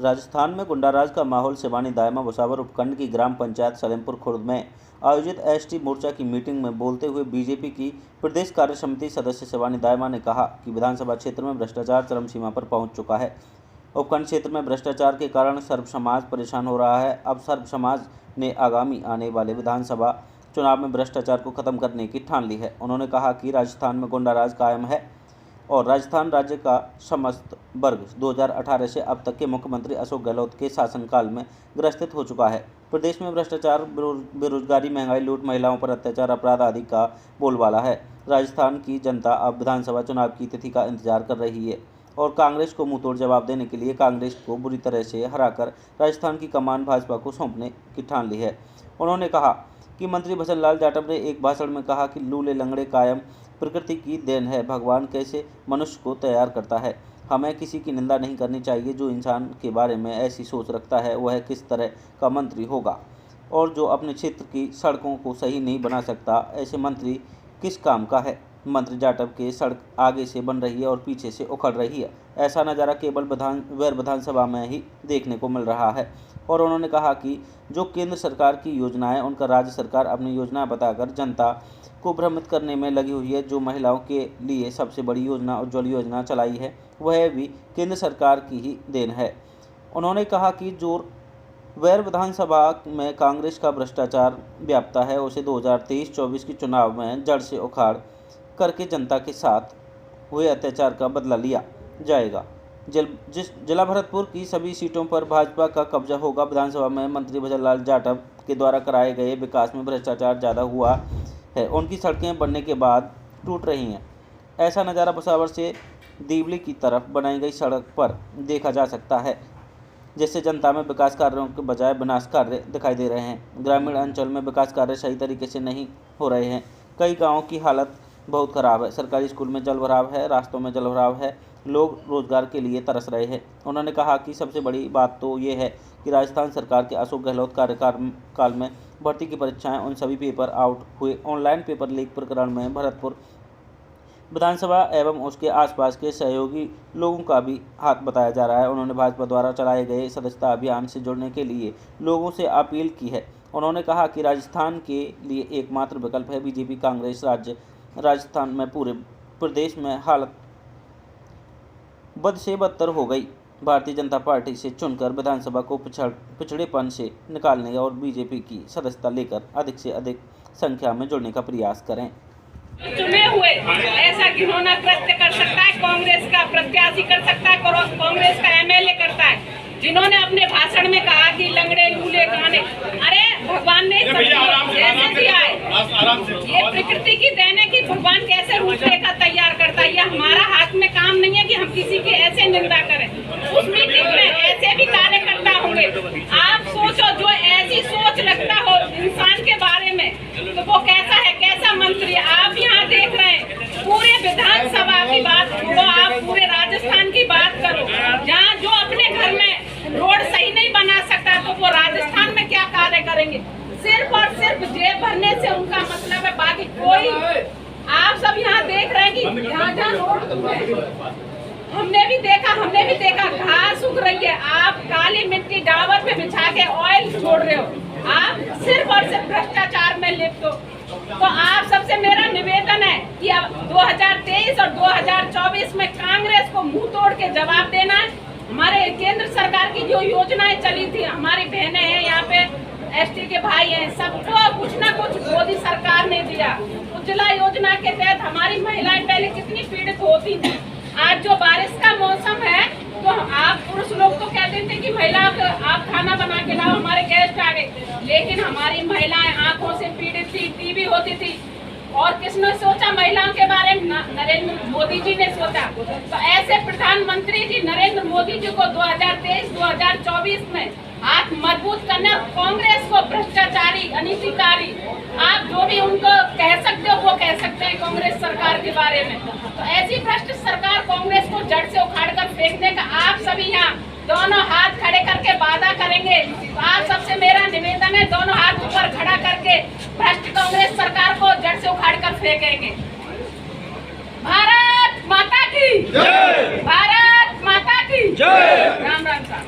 राजस्थान में गुंडाराज का माहौल। शिवानी दायमा भुसावर उपखंड की ग्राम पंचायत सलेमपुर खुर्द में आयोजित एसटी मोर्चा की मीटिंग में बोलते हुए बीजेपी की प्रदेश कार्य समिति सदस्य शिवानी दायमा ने कहा कि विधानसभा क्षेत्र में भ्रष्टाचार चरम सीमा पर पहुंच चुका है। उपखंड क्षेत्र में भ्रष्टाचार के कारण सर्व समाज परेशान हो रहा है। अब सर्व समाज ने आगामी आने वाले विधानसभा चुनाव में भ्रष्टाचार को खत्म करने की ठान ली है। उन्होंने कहा कि राजस्थान में गुंडाराज कायम है और राजस्थान राज्य का समस्त वर्ग 2018 से अब तक के मुख्यमंत्री अशोक गहलोत के शासनकाल में ग्रसित हो चुका है। प्रदेश में भ्रष्टाचार, बेरोजगारी, महंगाई, लूट, महिलाओं पर अत्याचार, अपराध आदि का बोलबाला है। राजस्थान की जनता अब विधानसभा चुनाव की तिथि का इंतजार कर रही है और कांग्रेस को मुंहतोड़ जवाब देने के लिए कांग्रेस को बुरी तरह से हराकर राजस्थान की कमान भाजपा को सौंपने की ठान ली है। उन्होंने कहा कि मंत्री भजन लाल जाटव ने एक भाषण में कहा कि लूले लंगड़े कायम प्रकृति की देन है। भगवान कैसे मनुष्य को तैयार करता है। हमें किसी की निंदा नहीं करनी चाहिए। जो इंसान के बारे में ऐसी सोच रखता है वह किस तरह का मंत्री होगा, और जो अपने क्षेत्र की सड़कों को सही नहीं बना सकता, ऐसे मंत्री किस काम का है। मंत्री जाटव के सड़क आगे से बन रही है और पीछे से उखड़ रही है। ऐसा नज़ारा केवल विधानसभा में ही देखने को मिल रहा है। और उन्होंने कहा कि जो केंद्र सरकार की योजनाएं उनका राज्य सरकार अपनी योजना बताकर जनता को भ्रमित करने में लगी हुई है। जो महिलाओं के लिए सबसे बड़ी योजना उज्ज्वल योजना चलाई है वह भी केंद्र सरकार की ही देन है। उन्होंने कहा कि जो विधानसभा में कांग्रेस का भ्रष्टाचार व्याप्ता है उसे 2023-24 के चुनाव में जड़ से उखाड़ करके जनता के साथ हुए अत्याचार का बदला लिया जाएगा। जिला भरतपुर की सभी सीटों पर भाजपा का कब्जा होगा। विधानसभा में मंत्री भजन लाल जाटव के द्वारा कराए गए विकास में भ्रष्टाचार ज़्यादा हुआ है। उनकी सड़कें बनने के बाद टूट रही हैं। ऐसा नज़ारा भुसावर से दीवली की तरफ बनाई गई सड़क पर देखा जा सकता है, जिससे जनता में विकास कार्यों के बजाय विनाश कार्य दिखाई दे रहे हैं। ग्रामीण अंचल में विकास कार्य सही तरीके से नहीं हो रहे हैं। कई गाँवों की हालत बहुत ख़राब है। सरकारी स्कूल में जलभराव है, रास्तों में जलभराव है, लोग रोजगार के लिए तरस रहे हैं। उन्होंने कहा कि सबसे बड़ी बात तो ये है कि राजस्थान सरकार के अशोक गहलोत कार्यकाल में भर्ती की परीक्षाएं उन सभी पेपर आउट हुए। ऑनलाइन पेपर लीक प्रकरण में भरतपुर विधानसभा एवं उसके आसपास के सहयोगी लोगों का भी हाथ बताया जा रहा है। उन्होंने भाजपा द्वारा चलाए गए सदस्यता अभियान से जुड़ने के लिए लोगों से अपील की है। उन्होंने कहा कि राजस्थान के लिए एकमात्र विकल्प है बीजेपी कांग्रेस। राजस्थान में पूरे प्रदेश में हालत बद से बदतर हो गई। भारतीय जनता पार्टी से चुनकर विधानसभा को पिछड़ेपन से निकालने और बीजेपी की सदस्यता लेकर अधिक से अधिक संख्या में जुड़ने का प्रयास करें। चुने हुए ऐसा घिनौना कृत्य कर सकता है, कांग्रेस का प्रत्याशी कर सकता है, कांग्रेस का एमएलए करता है, जिन्होंने अपने भाषण में कहा कि लंगड़े लूले गाने। अरे भगवान ने कैसे दिया है, ये प्रकृति की देन है कि भगवान कैसे रूपरेखा तैयार करता है। ये हमारा हाथ में काम नहीं है कि हम किसी की ऐसे निंदा करें। उस मीटिंग में ऐसे भी कार्यकर्ता होंगे। आप सोचो, जो ऐसी सोच रखता हो इंसान के बारे में, तो वो कैसा है, कैसा मंत्री। आप यहाँ देख रहे हैं पूरे विधानसभा की बात छोड़ो, आप पूरे राजस्थान की बात करो, जहाँ जो अपने घर में रोड सही नहीं बना सकता तो वो राजस्थान में क्या कार्य करेंगे। सिर्फ और सिर्फ जेब भरने से उनका मतलब है, बाकी कोई। आप सब यहाँ देख रहे हैं कि जहाँ रोड हमने भी देखा घास उग रही है। आप काली मिट्टी डाबर पे बिछा के ऑयल छोड़ रहे हो। आप सिर्फ और सिर्फ भ्रष्टाचार में लिप्त हो। तो आप सबसे मेरा निवेदन है कि अब 2023 और 2024 में कांग्रेस को मुंह तोड़ के जवाब देना है। हमारे केंद्र सरकार की जो योजनाएं चली थी, हमारी बहनें हैं यहाँ पे, एसटी के भाई हैं, सबको कुछ ना कुछ मोदी सरकार ने दिया। उज्ज्वला योजना के तहत हमारी महिलाएं पहले कितनी पीड़ित होती थी। आज जो बारिश का मौसम है तो आप पुरुष लोग तो कहते थे कि महिला को आप खाना बना के लाओ, हमारे गेस्ट आ गए, लेकिन हमारी महिलाएं आंखों से पीड़ित थी, टीबी होती थी। और किसने सोचा महिलाओं के बारे में? नरेंद्र मोदी जी ने सोचा। तो ऐसे प्रधानमंत्री जी नरेंद्र मोदी जी को 2023-2024 में हाथ मजबूत करना, कांग्रेस को भ्रष्टाचारी, अनितिकारी, आप जो भी उनको कह सकते हो वो कह सकते हैं कांग्रेस सरकार के बारे में। तो ऐसी भ्रष्ट सरकार कांग्रेस को जड़ से उखाड़ कर फेंकने का आप सभी यहाँ दोनों हाथ खड़े करके वादा करेंगे। तो आप सबसे मेरा निवेदन है, दोनों हाथ ऊपर खड़ा करके भ्रष्ट कांग्रेस सरकार को जड़ से उखाड़ कर फेंकेंगे। भारत माता की जय। भारत माता की जय। राम राम।